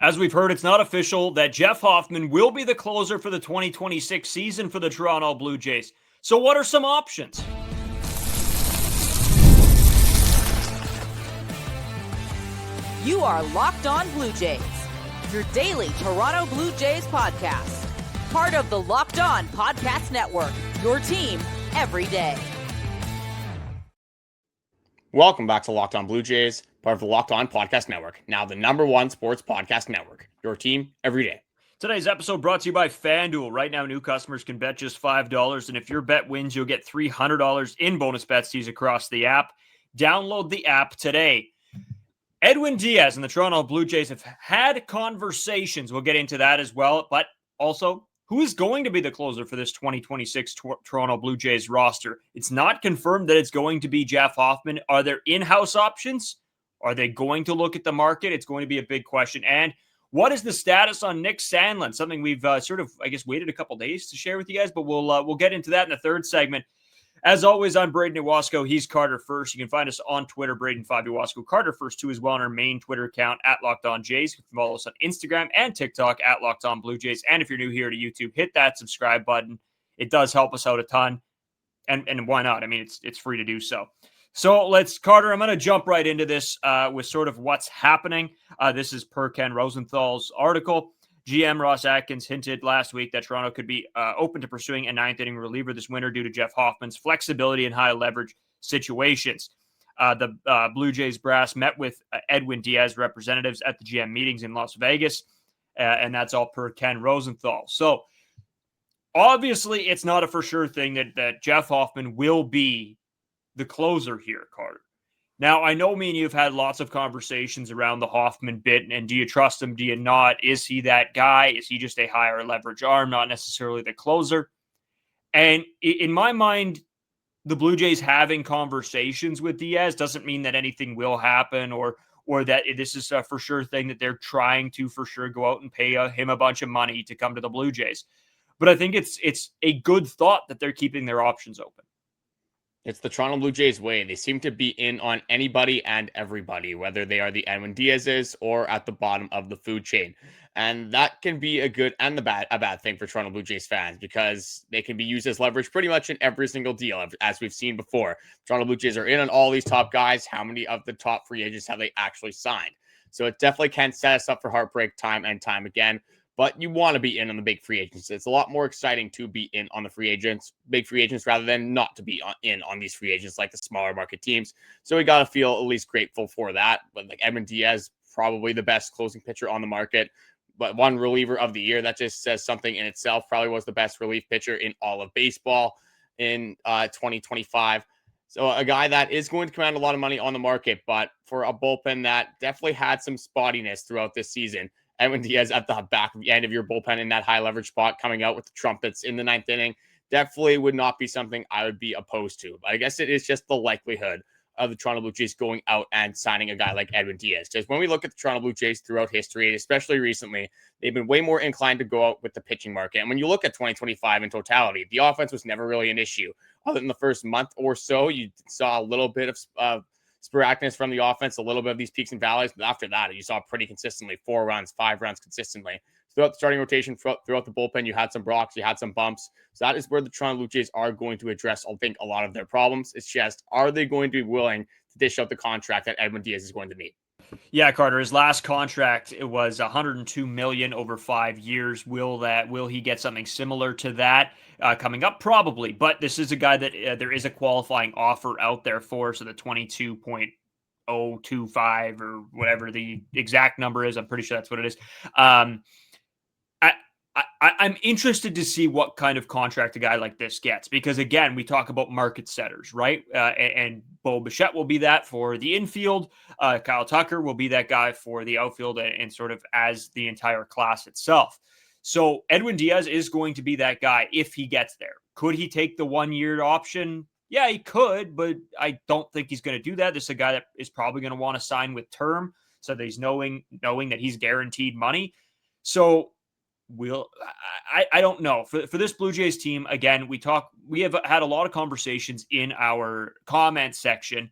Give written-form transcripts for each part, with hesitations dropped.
As we've heard, it's not official that Jeff Hoffman will be the closer for the 2026 season for the Toronto Blue Jays. So what are some options? You are Locked On Blue Jays, your daily Toronto Blue Jays podcast. Part of the Locked On Podcast Network, your team every day. Welcome back to Locked On Blue Jays, part of the Locked On Podcast Network, now the #1 sports podcast network, your team every day. Today's episode brought to you by FanDuel. Right now, new customers can bet just $5, and if your bet wins, you'll get $300 in bonus bets to use across the app. Download the app today. Edwin Diaz and the Toronto Blue Jays have had conversations. We'll get into that as well, but also, who is going to be the closer for this 2026 Toronto Blue Jays roster? It's not confirmed that it's going to be Jeff Hoffman. Are there in-house options? Are they going to look at the market? It's going to be a big question. And what is the status on Nick Sandlin? Something we've waited a couple days to share with you guys, but we'll get into that in the third segment. As always, I'm Brayden Iwasko. He's Carter First. You can find us on Twitter, Brayden5 Iwasko. Carter First, too, as well on our main Twitter account, @LockedOnJays. You can follow us on Instagram and TikTok, @LockedOnBlueJays. And if you're new here to YouTube, hit that subscribe button. It does help us out a ton. And why not? I mean, it's free to do so. So Carter, I'm going to jump right into this with sort of what's happening. This is per Ken Rosenthal's article. GM Ross Atkins hinted last week that Toronto could be open to pursuing a ninth-inning reliever this winter due to Jeff Hoffman's flexibility in high-leverage situations. The Blue Jays brass met with Edwin Diaz representatives at the GM meetings in Las Vegas, and that's all per Ken Rosenthal. So, obviously, it's not a for sure thing that Jeff Hoffman will be the closer here, Carter. Now, I know me and you have had lots of conversations around the Hoffman bit, and do you trust him? Do you not? Is he that guy? Is he just a higher leverage arm, not necessarily the closer? And in my mind, the Blue Jays having conversations with Diaz doesn't mean that anything will happen or that this is a for sure thing that they're trying to for sure go out and pay him a bunch of money to come to the Blue Jays. But I think it's a good thought that they're keeping their options open. It's the Toronto Blue Jays way. They seem to be in on anybody and everybody, whether they are the Edwin Diaz's or at the bottom of the food chain. And that can be a good and a bad thing for Toronto Blue Jays fans because they can be used as leverage pretty much in every single deal, as we've seen before. Toronto Blue Jays are in on all these top guys. How many of the top free agents have they actually signed? So it definitely can set us up for heartbreak time and time again. But you want to be in on the big free agents. It's a lot more exciting to be in on the big free agents, rather than not to be in on these free agents like the smaller market teams. So we got to feel at least grateful for that. But like Edwin Diaz, probably the best closing pitcher on the market, but one reliever of the year. That just says something in itself. Probably was the best relief pitcher in all of baseball in 2025. So a guy that is going to command a lot of money on the market, but for a bullpen that definitely had some spottiness throughout this season. Edwin Diaz at the back of the end of your bullpen in that high leverage spot, coming out with the trumpets in the ninth inning, definitely would not be something I would be opposed to. But I guess it is just the likelihood of the Toronto Blue Jays going out and signing a guy like Edwin Diaz. Because when we look at the Toronto Blue Jays throughout history, especially recently, they've been way more inclined to go out with the pitching market. And when you look at 2025 in totality, the offense was never really an issue. Other than the first month or so, you saw a little bit of sporadicness from the offense, a little bit of these peaks and valleys. But after that, you saw pretty consistently 4 runs, 5 runs consistently. Throughout the starting rotation, throughout the bullpen, you had some rocks, you had some bumps. So that is where the Toronto Blue Jays are going to address, I think, a lot of their problems. It's just, are they going to be willing to dish out the contract that Edwin Diaz is going to need? Yeah, Carter, his last contract, it was $102 million over 5 years. Will he get something similar to that coming up? Probably, but this is a guy that there is a qualifying offer out there for, so the 22.025 or whatever the exact number is. I'm pretty sure that's what it is. I'm interested to see what kind of contract a guy like this gets, because again, we talk about market setters, right? And Bo Bichette will be that for the infield. Kyle Tucker will be that guy for the outfield and sort of as the entire class itself. So Edwin Diaz is going to be that guy if he gets there. Could he take the 1-year option? Yeah, he could, but I don't think he's going to do that. This is a guy that is probably going to want to sign with term, so that he's knowing that he's guaranteed money. So I don't know. For this Blue Jays team, again, we have had a lot of conversations in our comment section.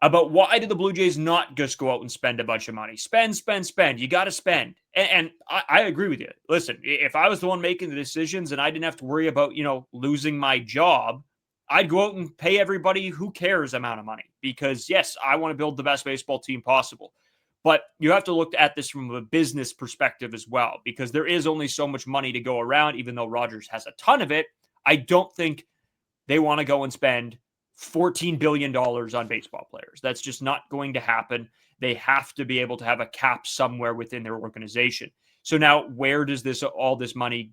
about why did the Blue Jays not just go out and spend a bunch of money? Spend. You got to spend. And I agree with you. Listen, if I was the one making the decisions and I didn't have to worry about, losing my job, I'd go out and pay everybody who cares amount of money because, yes, I want to build the best baseball team possible. But you have to look at this from a business perspective as well, because there is only so much money to go around. Even though Rogers has a ton of it, I don't think they want to go and spend $14 billion on baseball players. That's just not going to happen. They have to be able to have a cap somewhere within their organization. So now where does all this money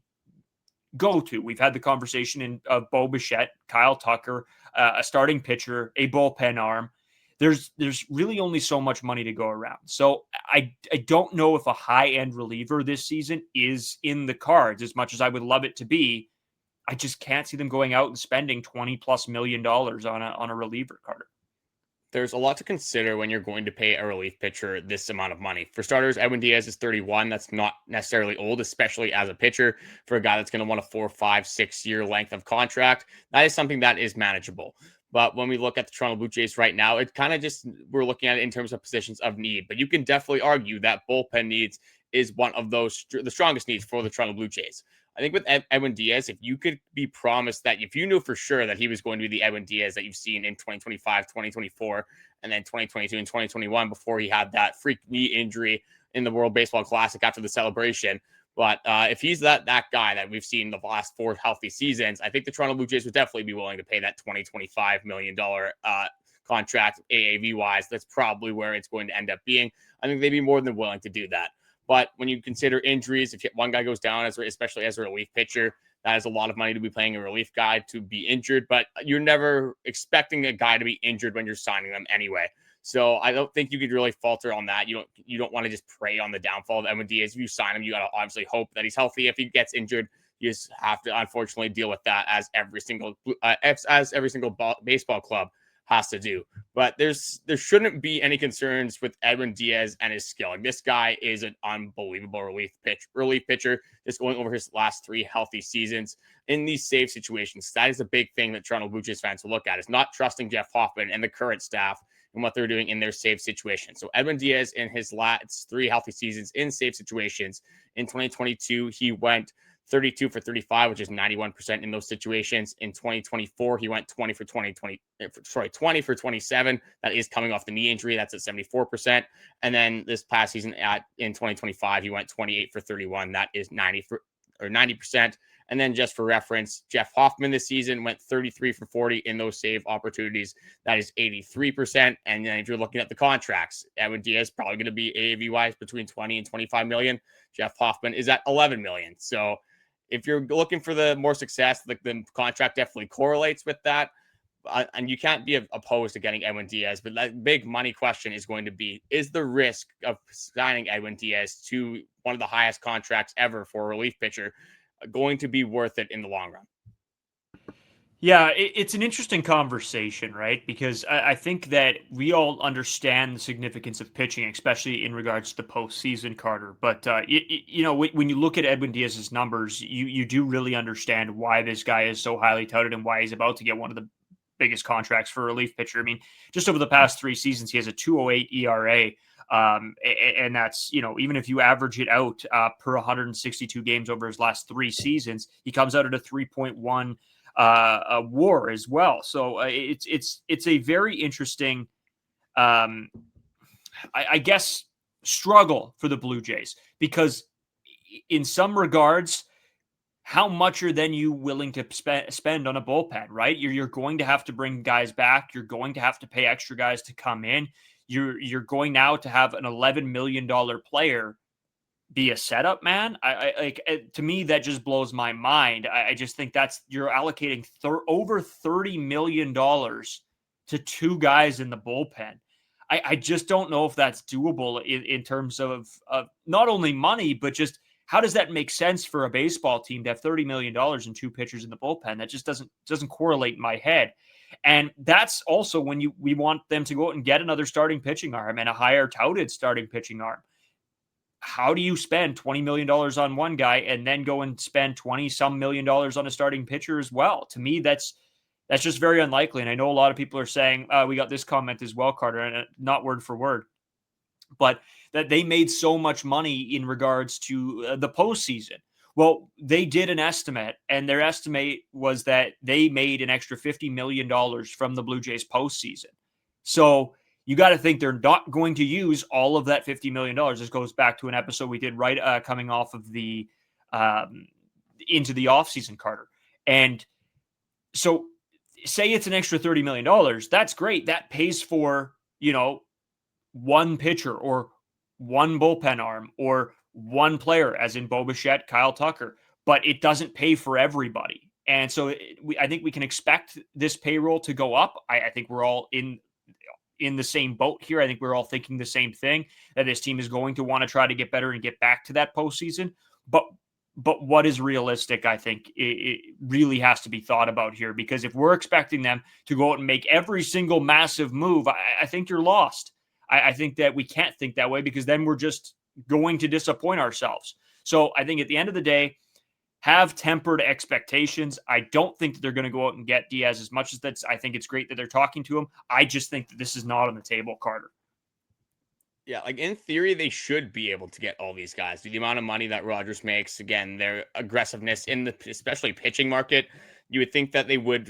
go to? We've had the conversation of Bo Bichette, Kyle Tucker, a starting pitcher, a bullpen arm. There's really only so much money to go around. So I don't know if a high-end reliever this season is in the cards as much as I would love it to be. I just can't see them going out and spending $20+ million on a reliever, Carter. There's a lot to consider when you're going to pay a relief pitcher this amount of money. For starters, Edwin Diaz is 31. That's not necessarily old, especially as a pitcher. For a guy that's going to want a 4, 5, 6 year length of contract, that is something that is manageable. But when we look at the Toronto Blue Jays right now, it kind of just, we're looking at it in terms of positions of need. But you can definitely argue that bullpen needs is one of the strongest needs for the Toronto Blue Jays. I think with Edwin Diaz, if you could be promised that, if you knew for sure that he was going to be the Edwin Diaz that you've seen in 2025, 2024, and then 2022 and 2021 before he had that freak knee injury in the World Baseball Classic after the celebration. But if he's that guy that we've seen the last 4 healthy seasons, I think the Toronto Blue Jays would definitely be willing to pay that $25 million contract AAV-wise. That's probably where it's going to end up being. I think they'd be more than willing to do that. But when you consider injuries, if one guy goes down, especially as a relief pitcher, that is a lot of money to be paying a relief guy to be injured. But you're never expecting a guy to be injured when you're signing them anyway. So I don't think you could really falter on that. You don't want to just prey on the downfall of Edwin Diaz. If you sign him, you got to obviously hope that he's healthy. If he gets injured, you just have to unfortunately deal with that as every single baseball club has to do. But there shouldn't be any concerns with Edwin Diaz and his skill. Like, this guy is an unbelievable relief pitcher, just going over his last 3 healthy seasons in these save situations. That is a big thing that Toronto Blue Jays fans will look at, is not trusting Jeff Hoffman and the current staff and what they're doing in their save situation. So Edwin Diaz, in his last 3 healthy seasons in save situations, in 2022, he went 32 for 35, which is 91% in those situations. In 2024, he went 20 for 27. That is coming off the knee injury. That's at 74%. And then this past season in 2025, he went 28 for 31. That is 90%. And then just for reference, Jeff Hoffman this season went 33 for 40 in those save opportunities. That is 83%. And then if you're looking at the contracts, Edwin Diaz probably going to be AAV-wise between 20 and 25 million. Jeff Hoffman is at 11 million. So if you're looking for the more success, the contract definitely correlates with that. And you can't be opposed to getting Edwin Diaz. But that big money question is going to be, is the risk of signing Edwin Diaz to one of the highest contracts ever for a relief pitcher going to be worth it in the long run? Yeah, it's an interesting conversation, right? Because I think that we all understand the significance of pitching, especially in regards to the postseason, Carter. But, when you look at Edwin Diaz's numbers, you do really understand why this guy is so highly touted and why he's about to get one of the biggest contracts for a relief pitcher. I mean, just over the past 3 seasons, he has a 2.08 ERA. And that's, even if you average it out per 162 games over his last 3 seasons, he comes out at a 3.1 a WAR as well. So it's a very interesting, I guess, struggle for the Blue Jays, because in some regards, how much are then you willing to spend on a bullpen, right? You're going to have to bring guys back. You're going to have to pay extra guys to come in. You're going now to have an $11 million player be a setup man. To me, that just blows my mind. I just think you're allocating over $30 million to 2 guys in the bullpen. I just don't know if that's doable in terms of not only money, but just how does that make sense for a baseball team to have $30 million and 2 pitchers in the bullpen? That just doesn't correlate in my head. And that's also when we want them to go out and get another starting pitching arm and a higher touted starting pitching arm. How do you spend $20 million on one guy and then go and spend 20 some million dollars on a starting pitcher as well? To me, that's That's just very unlikely. And I know a lot of people are saying, we got this comment as well, Carter, and not word for word, but that they made so much money in regards to the postseason. Well, they did an estimate, and their estimate was that they made an extra $50 million from the Blue Jays postseason. So you got to think they're not going to use all of that $50 million. This goes back to an episode we did right coming off of the into the offseason, Carter. And so say it's an extra $30 million. That's great. That pays for, one pitcher or one bullpen arm or one player, as in Bichette, Kyle Tucker, but it doesn't pay for everybody. And so I think we can expect this payroll to go up. I think we're all in the same boat here. I think we're all thinking the same thing, that this team is going to want to try to get better and get back to that postseason. But what is realistic, I think it really has to be thought about here, because if we're expecting them to go out and make every single massive move, I think you're lost. I think that we can't think that way, because then we're just going to disappoint ourselves. So I think at the end of the day, have tempered expectations. I don't think that they're going to go out and get Diaz, as much as I think it's great that they're talking to him. I just think that this is not on the table, Carter. Yeah, like in theory, they should be able to get all these guys. The amount of money that Rogers makes, again, their aggressiveness in the especially pitching market, you would think that they would,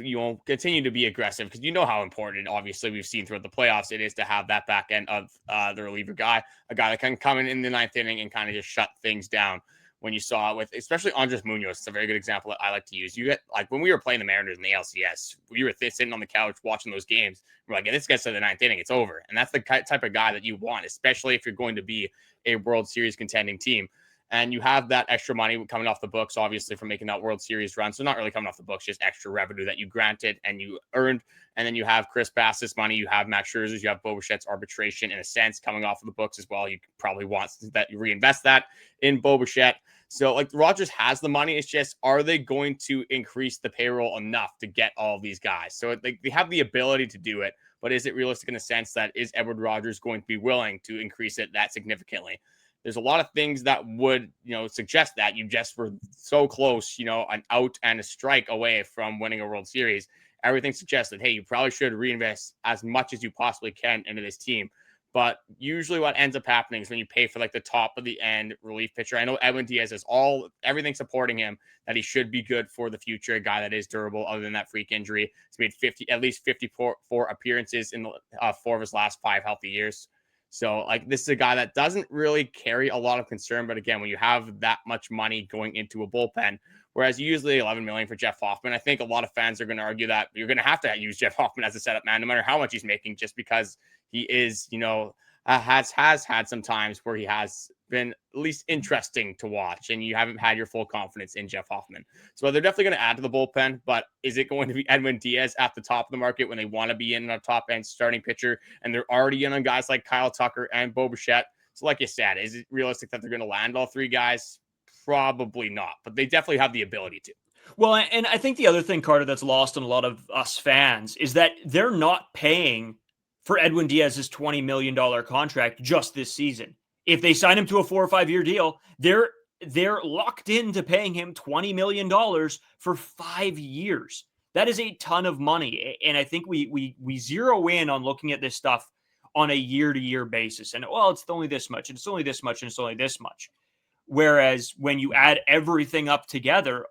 continue to be aggressive, because how important, obviously, we've seen throughout the playoffs, it is to have that back end of the reliever guy, a guy that can come in the ninth inning and kind of just shut things down. When you saw it with, especially Andres Munoz, it's a very good example that I like to use. You get, like, when we were playing the Mariners in the LCS, we were sitting on the couch watching those games. We're like, this gets to the ninth inning, it's over. And that's the type of guy that you want, especially if you're going to be a World Series contending team. And you have that extra money coming off the books, obviously, from making that World Series run. So not really coming off the books, just extra revenue that you granted and you earned. And then you have Chris Bassitt's money, you have Max Scherzer's, you have Bichette's arbitration, in a sense, coming off of the books as well. You probably want that you reinvest that in Bichette. So, like, Rogers has the money. It's just, are they going to increase the payroll enough to get all these guys? So, they have the ability to do it, but is it realistic in the sense that is Edward Rogers going to be willing to increase it that significantly? There's a lot of things that would, suggest that. You just were so close, an out and a strike away from winning a World Series. Everything suggests that, hey, you probably should reinvest as much as you possibly can into this team. But usually what ends up happening is when you pay for, like, the top of the end relief pitcher. I know Edwin Diaz has everything supporting him that he should be good for the future, a guy that is durable other than that freak injury. He's made at least 54 appearances in 4 of his last 5 healthy years. So, like, this is a guy that doesn't really carry a lot of concern. But again, when you have that much money going into a bullpen, whereas usually $11 million for Jeff Hoffman, I think a lot of fans are going to argue that you're going to have to use Jeff Hoffman as a setup man, no matter how much he's making, just because he is, has had some times where he has been at least interesting to watch, and you haven't had your full confidence in Jeff Hoffman. So they're definitely going to add to the bullpen, but is it going to be Edwin Diaz at the top of the market when they want to be in a top end starting pitcher, and they're already in on guys like Kyle Tucker and Bichette? So like you said, is it realistic that they're going to land all 3 guys? Probably not, but they definitely have the ability to. Well, and I think the other thing, Carter, that's lost on a lot of us fans is that they're not paying for Edwin Diaz's $20 million contract just this season. If they sign him to a 4 or 5 year deal, they're locked into paying him $20 million for 5 years. That is a ton of money. And I think we zero in on looking at this stuff on a year-to-year basis. And, well, it's only this much, and it's only this much, and it's only this much. Whereas when you add everything up together,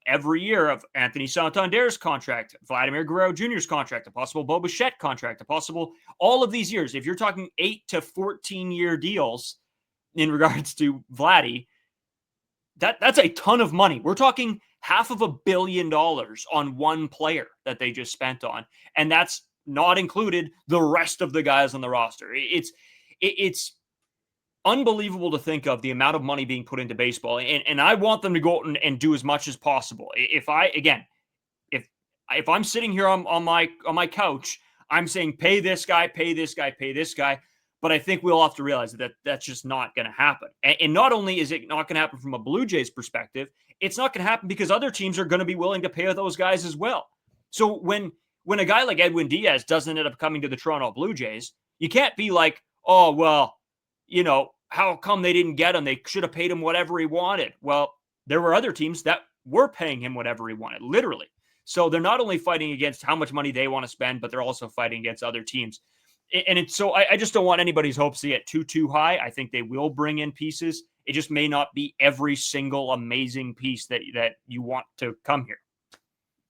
every year of Anthony Santander's contract, Vladimir Guerrero Jr.'s contract, a possible Bichette contract, a possible all of these years. If you're talking 8 to 14 year deals in regards to Vladdy, that's a ton of money. We're talking $500 million on one player that they just spent on, and that's not included the rest of the guys on the roster. It's unbelievable to think of the amount of money being put into baseball. And I want them to go out and do as much as possible. If I'm sitting here on my couch, I'm saying, pay this guy, pay this guy, pay this guy. But I think we'll have to realize that that's just not going to happen. And not only is it not going to happen from a Blue Jays perspective, it's not going to happen because other teams are going to be willing to pay those guys as well. So when a guy like Edwin Diaz doesn't end up coming to the Toronto Blue Jays, you can't be like, oh, well, how come they didn't get him? They should have paid him whatever he wanted. Well, there were other teams that were paying him whatever he wanted, literally. So they're not only fighting against how much money they want to spend, but they're also fighting against other teams. And it's so I just don't want anybody's hopes to get too high. I think they will bring in pieces. It just may not be every single amazing piece that you want to come here.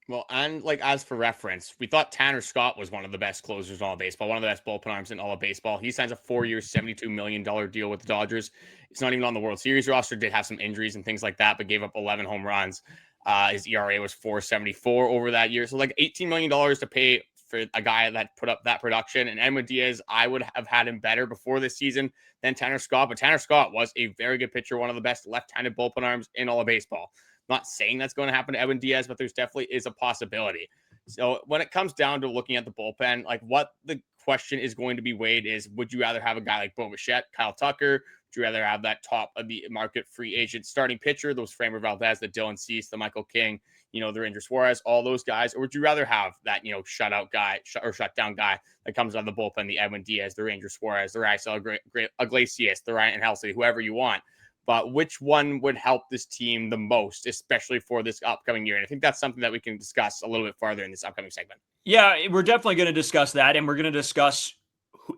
Well, and like as for reference, we thought Tanner Scott was one of the best closers in all of baseball, one of the best bullpen arms in all of baseball. He signs a 4-year, $72 million deal with the Dodgers. It's not even on the World Series roster. Did have some injuries and things like that, but gave up 11 home runs. His ERA was 4.74 over that year. So like $18 million to pay for a guy that put up that production. And Edwin Diaz, I would have had him better before this season than Tanner Scott. But Tanner Scott was a very good pitcher, one of the best left-handed bullpen arms in all of baseball. Not saying that's going to happen to Edwin Diaz, but there's definitely is a possibility. So when it comes down to looking at the bullpen, like what the question is going to be weighed is, would you rather have a guy like Bichette, Kyle Tucker? Would you rather have that top of the market free agent starting pitcher, those Framber Valdez, the Dylan Cease, the Michael King, the Ranger Suarez, all those guys? Or would you rather have that, shutout guy or shutdown guy that comes out of the bullpen, the Edwin Diaz, the Ranger Suarez, the Yariel Iglesias, the Ryan Helsley, whoever you want? But which one would help this team the most, especially for this upcoming year? And I think that's something that we can discuss a little bit farther in this upcoming segment. Yeah, we're definitely going to discuss that. And we're going to discuss,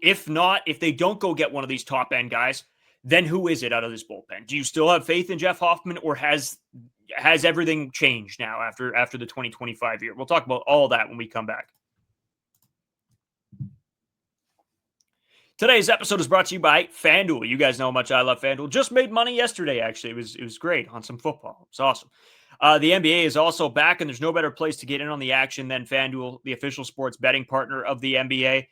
if they don't go get one of these top end guys, then who is it out of this bullpen? Do you still have faith in Jeff Hoffman, or has everything changed now after the 2025 year? We'll talk about all that when we come back. Today's episode is brought to you by FanDuel. You guys know how much I love FanDuel. Just made money yesterday, actually. It was great on some football. It was awesome. The NBA is also back, and there's no better place to get in on the action than FanDuel, the official sports betting partner of the NBA.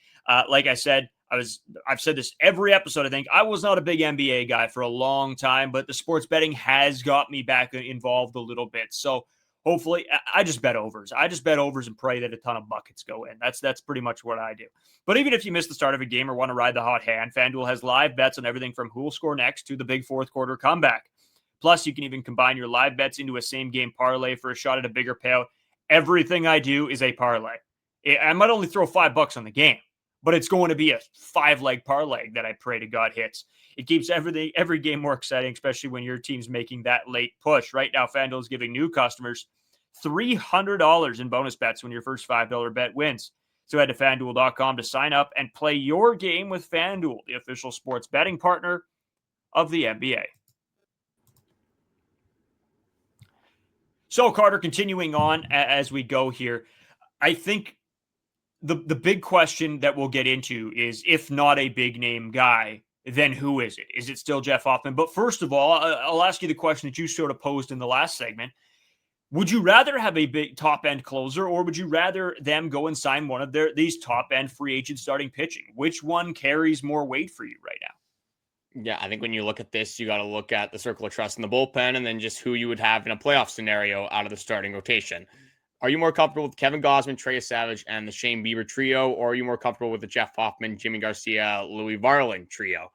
Like I said, I've said this every episode, I think. I was not a big NBA guy for a long time, but the sports betting has got me back involved a little bit. So hopefully, I just bet overs. I just bet overs and pray that a ton of buckets go in. That's pretty much what I do. But even if you miss the start of a game or want to ride the hot hand, FanDuel has live bets on everything from who will score next to the big fourth quarter comeback. Plus, you can even combine your live bets into a same-game parlay for a shot at a bigger payout. Everything I do is a parlay. I might only throw $5 on the game, but it's going to be a 5-leg parlay that I pray to God hits. It keeps every game more exciting, especially when your team's making that late push. Right now, FanDuel is giving new customers $300 in bonus bets when your first $5 bet wins. So head to FanDuel.com to sign up and play your game with FanDuel, the official sports betting partner of the NBA. So, Carter, continuing on as we go here, I think the big question that we'll get into is, if not a big-name guy, then who is it? Is it still Jeff Hoffman? But first of all, I'll ask you the question that you sort of posed in the last segment. Would you rather have a big top-end closer, or would you rather them go and sign one of these top-end free agent starting pitching? Which one carries more weight for you right now? Yeah, I think when you look at this, you got to look at the circle of trust in the bullpen and then just who you would have in a playoff scenario out of the starting rotation. Are you more comfortable with Kevin Gausman, Trey Savage, and the Shane Bieber trio, or are you more comfortable with the Jeff Hoffman, Jimmy Garcia, Louis Varland trio?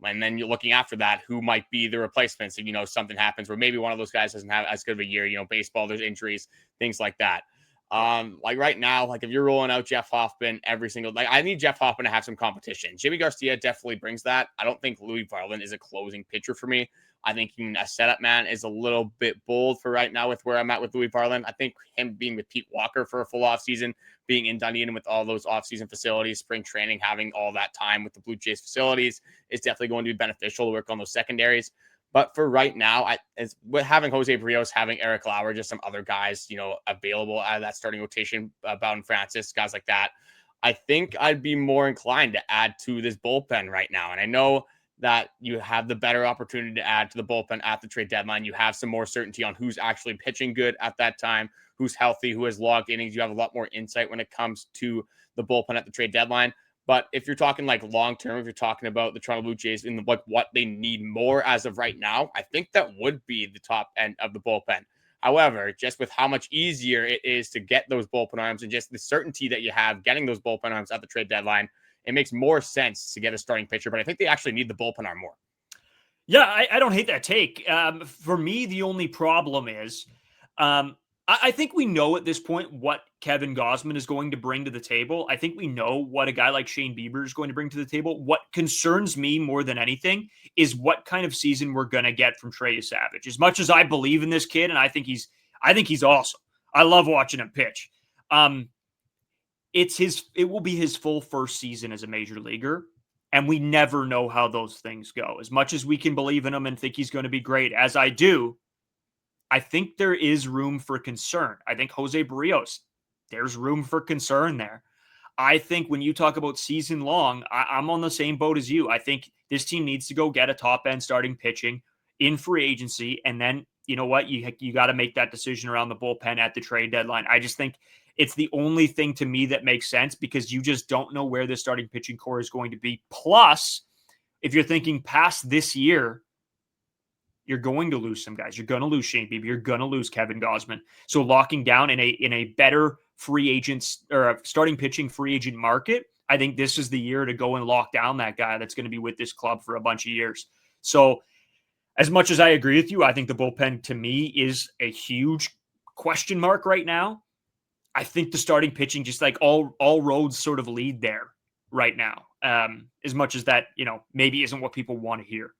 And then you're looking after that, who might be the replacements if, something happens where maybe one of those guys doesn't have as good of a year, baseball, there's injuries, things like that. Like right now, like if you're rolling out Jeff Hoffman I need Jeff Hoffman to have some competition. Jimmy Garcia definitely brings that. I don't think Louis Varland is a closing pitcher for me. I think a setup man is a little bit bold for right now with where I'm at with Louis Varland. I think him being with Pete Walker for a full offseason, being in Dunedin with all those offseason facilities, spring training, having all that time with the Blue Jays facilities is definitely going to be beneficial to work on those secondaries. But for right now, with having Jose Berrios, having Eric Lauer, just some other guys, available out of that starting rotation, Bowden Francis, guys like that, I think I'd be more inclined to add to this bullpen right now. And I know that you have the better opportunity to add to the bullpen at the trade deadline. You have some more certainty on who's actually pitching good at that time, who's healthy, who has logged innings. You have a lot more insight when it comes to the bullpen at the trade deadline. But if you're talking like long-term, if you're talking about the Toronto Blue Jays and what they need more as of right now, I think that would be the top end of the bullpen. However, just with how much easier it is to get those bullpen arms and just the certainty that you have getting those bullpen arms at the trade deadline, it makes more sense to get a starting pitcher. But I think they actually need the bullpen arm more. Yeah, I don't hate that take. For me, the only problem is I think we know at this point what Kevin Gausman is going to bring to the table. I think we know what a guy like Shane Bieber is going to bring to the table. What concerns me more than anything is what kind of season we're going to get from Trey Savage. As much as I believe in this kid, and I think he's awesome. I love watching him pitch. It will be his full first season as a major leaguer. And we never know how those things go. As much as we can believe in him and think he's going to be great, as I do, I think there is room for concern. I think Jose Berrios, there's room for concern there. I think when you talk about season long, I'm on the same boat as you. I think this team needs to go get a top end starting pitching in free agency. And then, you know what? You got to make that decision around the bullpen at the trade deadline. I just think it's the only thing to me that makes sense because you just don't know where the starting pitching core is going to be. Plus, if you're thinking past this year, you're going to lose some guys. You're going to lose Shane Bieber. You're going to lose Kevin Gausman. So locking down in a better free agents or a starting pitching free agent market, I think this is the year to go and lock down that guy that's going to be with this club for a bunch of years. So as much as I agree with you, I think the bullpen to me is a huge question mark right now. I think the starting pitching, just like all roads sort of lead there right now. As much as that, maybe isn't what people want to hear.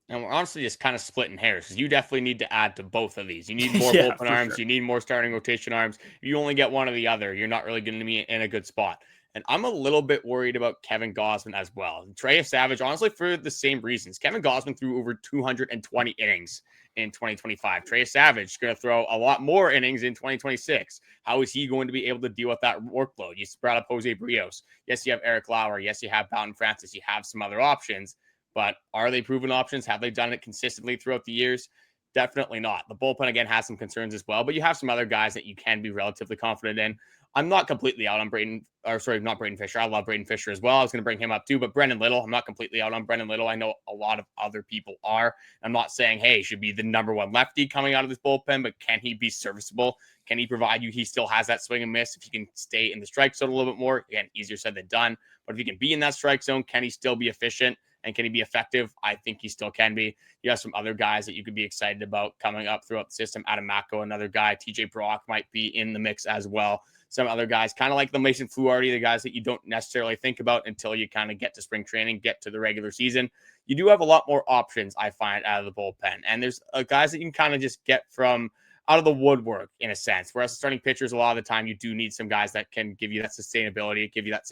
And we're honestly just kind of splitting hairs because you definitely need to add to both of these. You need more Yeah, bullpen arms. sure. You need more starting rotation arms. If you only get one or the other, you're not really going to be in a good spot. And I'm a little bit worried about Kevin Gausman as well. Trey Savage, honestly, for the same reasons. Kevin Gausman threw over 220 innings in 2025. Trey Savage is going to throw a lot more innings in 2026. How is he going to be able to deal with that workload? You brought up Jose Berrios. Yes, you have Eric Lauer. Yes, you have Bowden Francis. You have some other options. But are they proven options? Have they done it consistently throughout the years? Definitely not. The bullpen, again, has some concerns as well, but you have some other guys that you can be relatively confident in. I'm not completely out on not Brayden Fisher. I love Brayden Fisher as well. I was going to bring him up too, but Brendan Little, I'm not completely out on Brendan Little. I know a lot of other people are. I'm not saying, hey, he should be the number one lefty coming out of this bullpen, but can he be serviceable? Can he provide you? He still has that swing and miss. If he can stay in the strike zone a little bit more, again, easier said than done. But if he can be in that strike zone, can he still be efficient? And can he be effective? I think he still can be. You have some other guys that you could be excited about coming up throughout the system. Adam Macko, another guy. TJ Brock might be in the mix as well. Some other guys, kind of like the Mason Fluharty, the guys that you don't necessarily think about until you kind of get to spring training, get to the regular season. You do have a lot more options, I find, out of the bullpen. And there's guys that you can kind of just get from out of the woodwork in a sense. Whereas starting pitchers, a lot of the time, you do need some guys that can give you that sustainability, give you that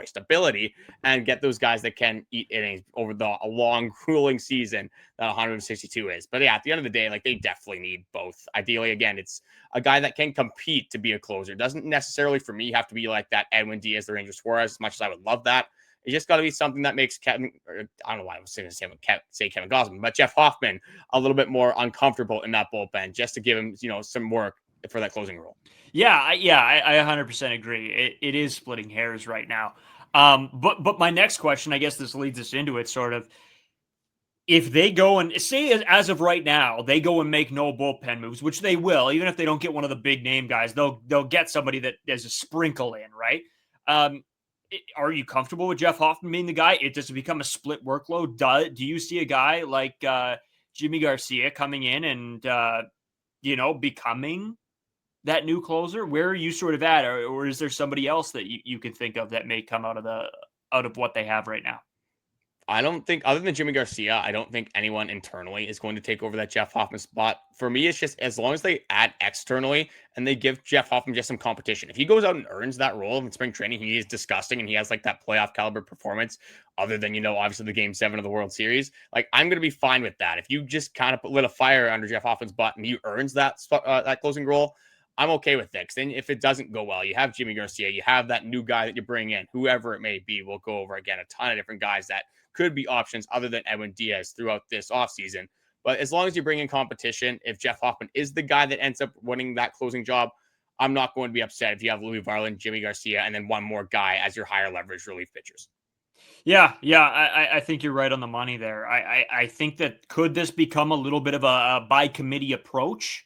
stability, and get those guys that can eat innings over a long, grueling season that 162 is. But yeah, at the end of the day, like they definitely need both. Ideally, again, it's a guy that can compete to be a closer. Doesn't necessarily, for me, have to be like that Edwin Diaz, the Ranger Suarez, as much as I would love that. It's just got to be something that makes Kevin, I don't know why I was saying Kevin Gausman, but Jeff Hoffman a little bit more uncomfortable in that bullpen just to give him, some work for that closing role. Yeah, I 100% agree. It is splitting hairs right now. But my next question, I guess this leads us into it sort of, if they go and say as of right now, they go and make no bullpen moves, which they will, even if they don't get one of the big name guys, they'll get somebody that there's a sprinkle in, right? Are you comfortable with Jeff Hoffman being the guy? Does it become a split workload? Do you see a guy like Yimi Garcia coming in and, becoming that new closer? Where are you sort of at? Or is there somebody else that you can think of that may come out of what they have right now? I don't think, other than Yimi Garcia, I don't think anyone internally is going to take over that Jeff Hoffman spot. For me, it's just as long as they add externally and they give Jeff Hoffman just some competition. If he goes out and earns that role in spring training, he is disgusting and he has like that playoff caliber performance, other than, obviously the Game 7 of the World Series. Like, I'm going to be fine with that. If you just kind of lit a fire under Jeff Hoffman's butt and he earns that closing role, I'm okay with it. Then if it doesn't go well, you have Yimi Garcia, you have that new guy that you bring in, whoever it may be. We'll go over again a ton of different guys that could be options other than Edwin Diaz throughout this offseason. But as long as you bring in competition, if Jeff Hoffman is the guy that ends up winning that closing job, I'm not going to be upset if you have Louis Varland, Yimi Garcia, and then one more guy as your higher leverage relief pitchers. Yeah, I think you're right on the money there. I think that could this become a little bit of a by committee approach?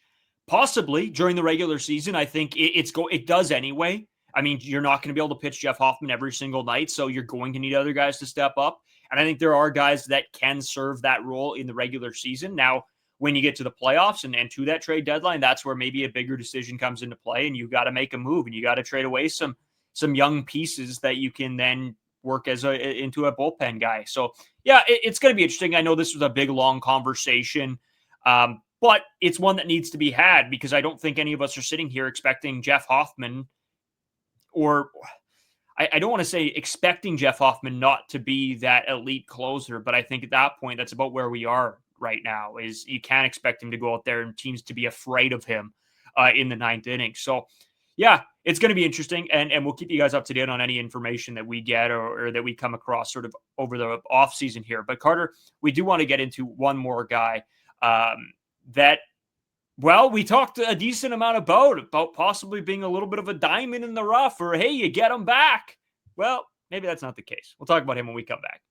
Possibly during the regular season. I think it does anyway. I mean, you're not going to be able to pitch Jeff Hoffman every single night, so you're going to need other guys to step up. And I think there are guys that can serve that role in the regular season. Now, when you get to the playoffs and to that trade deadline, that's where maybe a bigger decision comes into play, and you got to make a move, and you got to trade away some young pieces that you can then work into a bullpen guy. So yeah, it's going to be interesting. I know this was a big, long conversation. but it's one that needs to be had because I don't think any of us are sitting here expecting Jeff Hoffman, or I don't want to say expecting Jeff Hoffman not to be that elite closer, but I think at that point, that's about where we are right now, is you can't expect him to go out there and teams to be afraid of him in the 9th inning. So yeah, it's going to be interesting, and we'll keep you guys up to date on any information that we get or that we come across sort of over the offseason here. But Carter, we do want to get into one more guy that, well, we talked a decent amount about possibly being a little bit of a diamond in the rough, or hey, you get him back. Well, maybe that's not the case. We'll talk about him when we come back.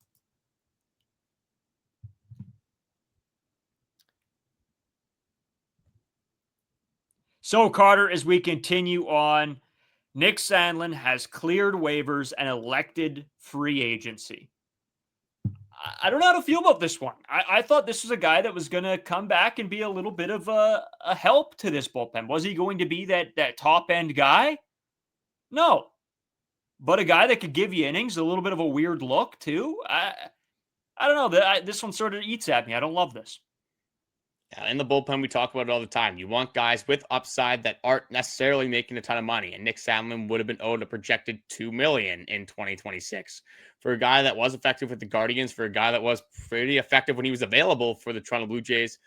So, Carter, as we continue on, Nick Sandlin has cleared waivers and elected free agency. I don't know how to feel about this one. I thought this was a guy that was going to come back and be a little bit of a help to this bullpen. Was he going to be that top-end guy? No. But a guy that could give you innings, a little bit of a weird look, too. I don't know. This one sort of eats at me. I don't love this. In the bullpen, we talk about it all the time. You want guys with upside that aren't necessarily making a ton of money. And Nick Sandlin would have been owed a projected $2 million in 2026. For a guy that was effective with the Guardians, for a guy that was pretty effective when he was available for the Toronto Blue Jays,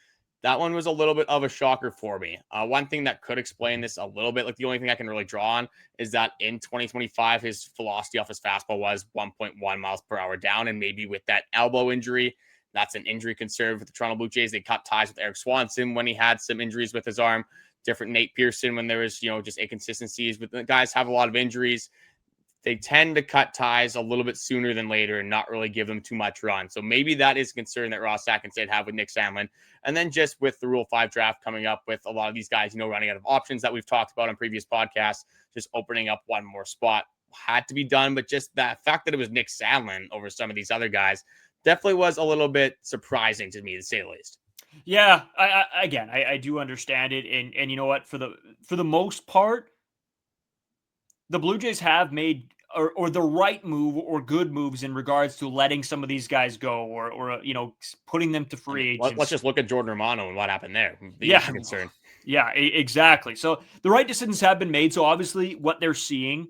that one was a little bit of a shocker for me. One thing that could explain this a little bit, like the only thing I can really draw on, is that in 2025, his velocity off his fastball was 1.1 miles per hour down. And maybe with that elbow injury, that's an injury concern for the Toronto Blue Jays. They cut ties with Eric Swanson when he had some injuries with his arm. Different Nate Pearson when there was, just inconsistencies. But the guys have a lot of injuries. They tend to cut ties a little bit sooner than later and not really give them too much run. So maybe that is a concern that Ross Atkins did have with Nick Sandlin. And then just with the Rule 5 draft coming up with a lot of these guys, running out of options that we've talked about on previous podcasts, just opening up one more spot had to be done. But just that fact that it was Nick Sandlin over some of these other guys definitely was a little bit surprising to me, to say the least. Yeah, I do understand it, and you know what? For the most part, the Blue Jays have made or the right move or good moves in regards to letting some of these guys go or putting them to free agents. Let's just look at Jordan Romano and what happened there. Concern. Yeah, exactly. So the right decisions have been made. So obviously, what they're seeing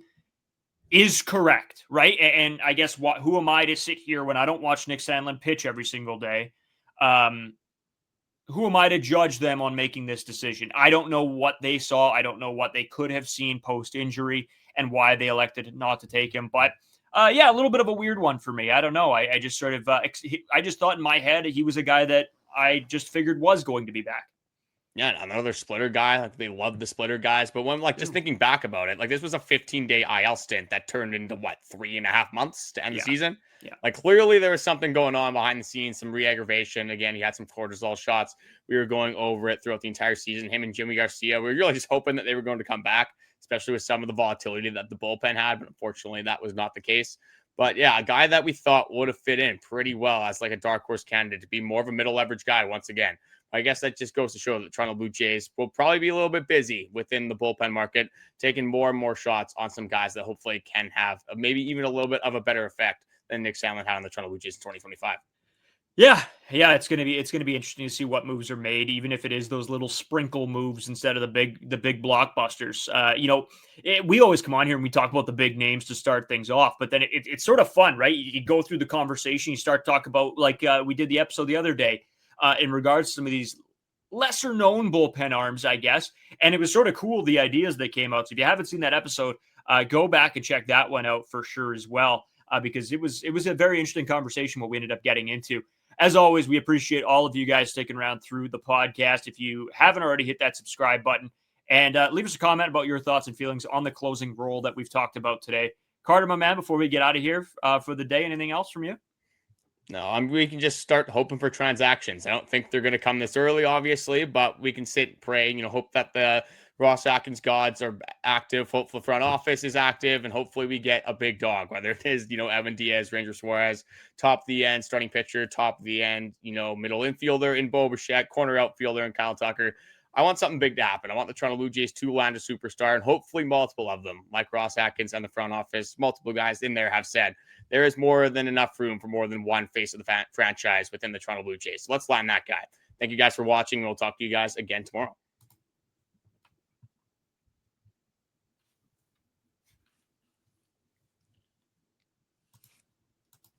is correct, right? And I guess who am I to sit here when I don't watch Nick Sandlin pitch every single day? Who am I to judge them on making this decision? I don't know what they saw. I don't know what they could have seen post-injury and why they elected not to take him. But a little bit of a weird one for me. I don't know. I just sort of, I just thought in my head he was a guy that I just figured was going to be back. Yeah, another splitter guy. Like, they love the splitter guys. But when, just thinking back about it, this was a 15-day IL stint that turned into, 3.5 months to end the season? Yeah. Clearly there was something going on behind the scenes, some re-aggravation. Again, he had some cortisol shots. We were going over it throughout the entire season. Him and Jimmy Garcia, we were really just hoping that they were going to come back, especially with some of the volatility that the bullpen had. But unfortunately, that was not the case. But yeah, a guy that we thought would have fit in pretty well as a dark horse candidate to be more of a middle leverage guy once again. I guess that just goes to show that the Toronto Blue Jays will probably be a little bit busy within the bullpen market, taking more and more shots on some guys that hopefully can have maybe even a little bit of a better effect than Nick Sandlin had on the Toronto Blue Jays in 2025. Yeah, it's gonna be interesting to see what moves are made, even if it is those little sprinkle moves instead of the big blockbusters. We always come on here and we talk about the big names to start things off, but then it's sort of fun, right? You go through the conversation, you start talking about we did the episode the other day. In regards to some of these lesser known bullpen arms, I guess. And it was sort of cool, the ideas that came out. So if you haven't seen that episode, go back and check that one out for sure as well, because it was a very interesting conversation what we ended up getting into. As always, we appreciate all of you guys sticking around through the podcast. If you haven't already, hit that subscribe button and leave us a comment about your thoughts and feelings on the closing role that we've talked about today. Carter, my man, before we get out of here for the day, anything else from you? No, we can just start hoping for transactions. I don't think they're going to come this early, obviously, but we can sit and pray, hope that the Ross Atkins gods are active. Hopefully the front office is active, and hopefully we get a big dog, whether it is, Edwin Diaz, Ranger Suarez, top of the end, starting pitcher, top of the end, middle infielder in Bichette, corner outfielder in Kyle Tucker. I want something big to happen. I want the Toronto Blue Jays to land a superstar, and hopefully multiple of them, like Ross Atkins and the front office, multiple guys in there have said there is more than enough room for more than one face of the franchise within the Toronto Blue Jays. So let's land that guy. Thank you guys for watching. We'll talk to you guys again tomorrow.